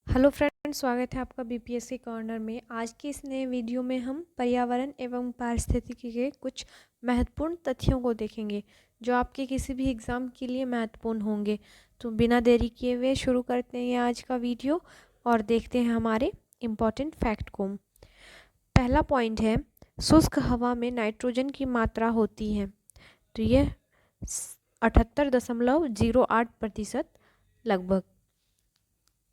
Hello friends, स्वागत है आपका बीपीएससी कॉर्नर में। आज की इस नए वीडियो में हम पर्यावरण एवं पारिस्थितिकी के कुछ महत्वपूर्ण तथ्यों को देखेंगे जो आपके किसी भी एग्ज़ाम के लिए महत्वपूर्ण होंगे। तो बिना देरी किए हुए शुरू करते हैं ये आज का वीडियो और देखते हैं हमारे इम्पॉर्टेंट फैक्ट को। पहला पॉइंट है, शुष्क हवा में नाइट्रोजन की मात्रा होती है। तो ये 78.08% लगभग।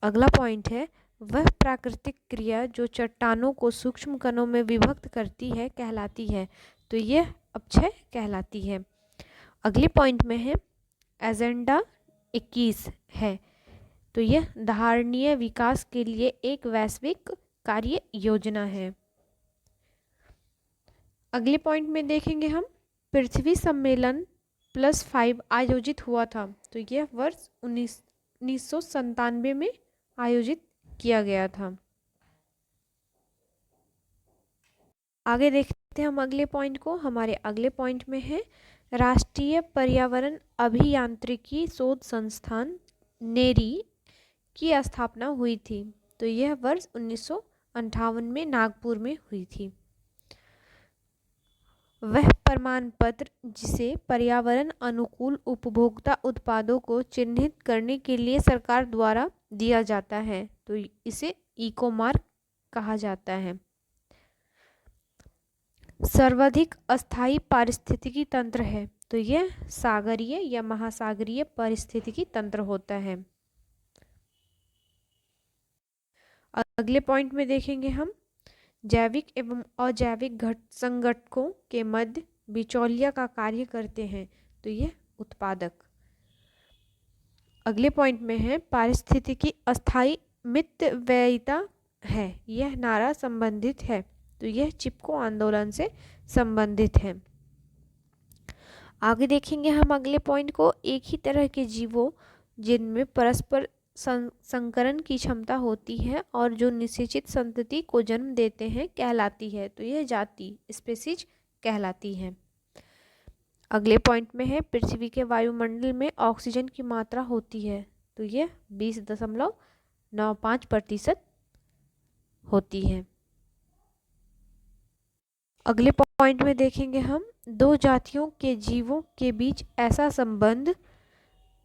अगला पॉइंट है, वह प्राकृतिक क्रिया जो चट्टानों को सूक्ष्म कणों में विभक्त करती है कहलाती है। तो यह अपक्षय कहलाती है। अगले पॉइंट में है, एजेंडा 21 है। तो यह धारणीय विकास के लिए एक वैश्विक कार्य योजना है। अगले पॉइंट में देखेंगे हम, पृथ्वी सम्मेलन +5 आयोजित हुआ था। तो यह वर्ष 1997 में आयोजित किया गया था। आगे देखते हैं हम अगले पॉइंट को। हमारे अगले पॉइंट में है, राष्ट्रीय पर्यावरण अभियांत्रिकी शोध संस्थान नेरी की स्थापना हुई थी। तो यह वर्ष 1958 में नागपुर में हुई थी। वह प्रमाण पत्र जिसे पर्यावरण अनुकूल उपभोक्ता उत्पादों को चिन्हित करने के लिए सरकार द्वारा दिया जाता है, तो इसे इको मार्क कहा जाता है। सर्वाधिक अस्थायी पारिस्थितिकी तंत्र है। तो यह सागरीय या महासागरीय पारिस्थितिकी तंत्र होता है। अगले पॉइंट में देखेंगे हम, जैविक एवं अजैविक संगठकों के मध्य बिचौलिया का कार्य करते हैं। तो यह उत्पादक। अगले पॉइंट में है, पारिस्थितिकी अस्थायी मितव्ययिता है। यह नारा संबंधित है। तो यह चिपको आंदोलन से संबंधित है। आगे देखेंगे हम अगले पॉइंट को, एक ही तरह के जीवों जिनमें परस्पर संकरण की क्षमता होती है और जो निषेचित संतति को जन्म देते हैं कहलाती है। तो यह जाति स्पीशीज कहलाती है। अगले पॉइंट में है, पृथ्वी के वायुमंडल में ऑक्सीजन की मात्रा होती है। तो यह 20.95% होती है। अगले पॉइंट में देखेंगे हम, दो जातियों के जीवों के बीच ऐसा संबंध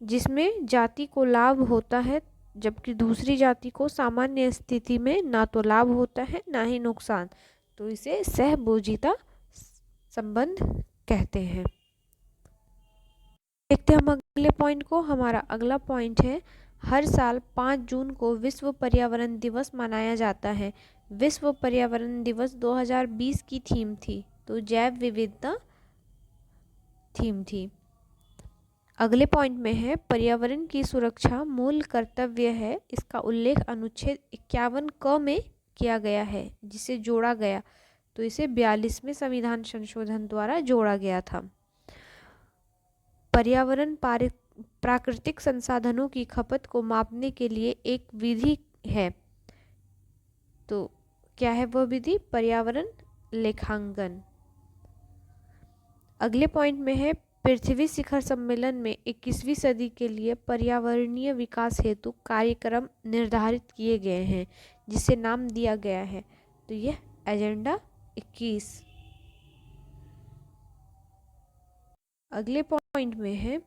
जिसमें जाति को लाभ होता है जबकि दूसरी जाति को सामान्य स्थिति में ना तो लाभ होता है ना ही नुकसान। तो इसे सहभोजिता संबंध कहते हैं। देखते हैं हम अगले पॉइंट को। हमारा अगला पॉइंट है, हर साल 5 जून को विश्व पर्यावरण दिवस मनाया जाता है। विश्व पर्यावरण दिवस 2020 की थीम थी। तो जैव विविधता थीम थी। अगले पॉइंट में है, पर्यावरण की सुरक्षा मूल कर्तव्य है। इसका उल्लेख अनुच्छेद 51 क में किया गया है जिसे जोड़ा गया। तो इसे 42वें संविधान संशोधन द्वारा जोड़ा गया था। पर्यावरण प्राकृतिक संसाधनों की खपत को मापने के लिए एक विधि है। तो क्या है वह विधि? पर्यावरण लेखांकन। अगले पॉइंट में है, पृथ्वी शिखर सम्मेलन में 21वीं सदी के लिए पर्यावरणीय विकास हेतु कार्यक्रम निर्धारित किए गए हैं जिसे नाम दिया गया है। तो यह एजेंडा 21। अगले पॉइंट में है,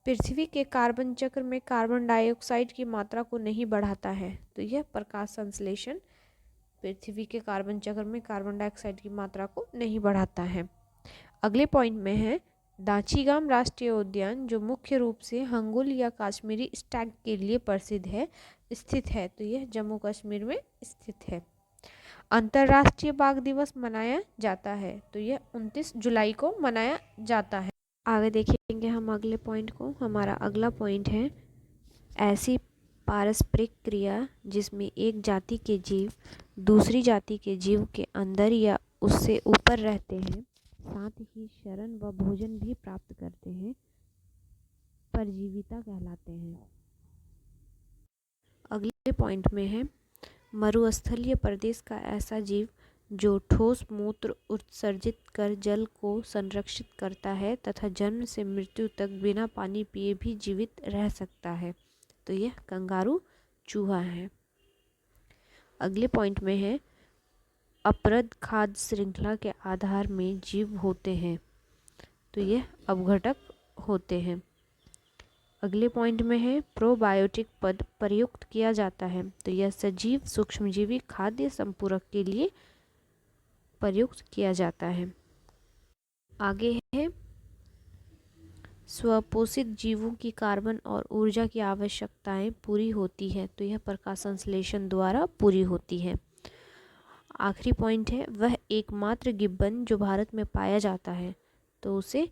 पृथ्वी के कार्बन चक्र में कार्बन डाइऑक्साइड की मात्रा को नहीं बढ़ाता है। तो यह प्रकाश संश्लेषण पृथ्वी के कार्बन चक्र में कार्बन डाइऑक्साइड की मात्रा को नहीं बढ़ाता है। अगले पॉइंट में है, दांचीगाम राष्ट्रीय उद्यान जो मुख्य रूप से हंगुल या कश्मीरी स्टैग के लिए प्रसिद्ध है स्थित है। तो यह जम्मू कश्मीर में स्थित है। अंतर्राष्ट्रीय बाघ दिवस मनाया जाता है। तो यह 29 जुलाई को मनाया जाता है। आगे देखेंगे हम अगले पॉइंट को। हमारा अगला पॉइंट है, ऐसी पारस्परिक क्रिया जिसमें एक जाति के जीव दूसरी जाति के जीव के अंदर या उससे ऊपर रहते हैं, साथ ही शरण व भोजन भी प्राप्त करते हैं, परजीविता कहलाते हैं। अगले पॉइंट में है, मरुस्थलीय प्रदेश का ऐसा जीव जो ठोस मूत्र उत्सर्जित कर जल को संरक्षित करता है तथा जन्म से मृत्यु तक बिना पानी पिए भी जीवित रह सकता है। तो यह कंगारू चूहा है। अगले पॉइंट में है अपरद खाद्य श्रृंखला के आधार में जीव होते हैं, तो यह अपघटक होते हैं। अगले पॉइंट में है प्रोबायोटिक पद प्रयुक्त किया जाता है, तो यह सजीव सूक्ष्मजीवी खाद्य संपूरक के लिए प्रयुक्त किया जाता है। आगे है स्वपोषित जीवों की कार्बन और ऊर्जा की आवश्यकताएं पूरी होती है, तो यह प्रकाश संश्लेषण द्वारा पूरी होती है। आखिरी पॉइंट है वह एकमात्र गिब्बन जो भारत में पाया जाता है, तो उसे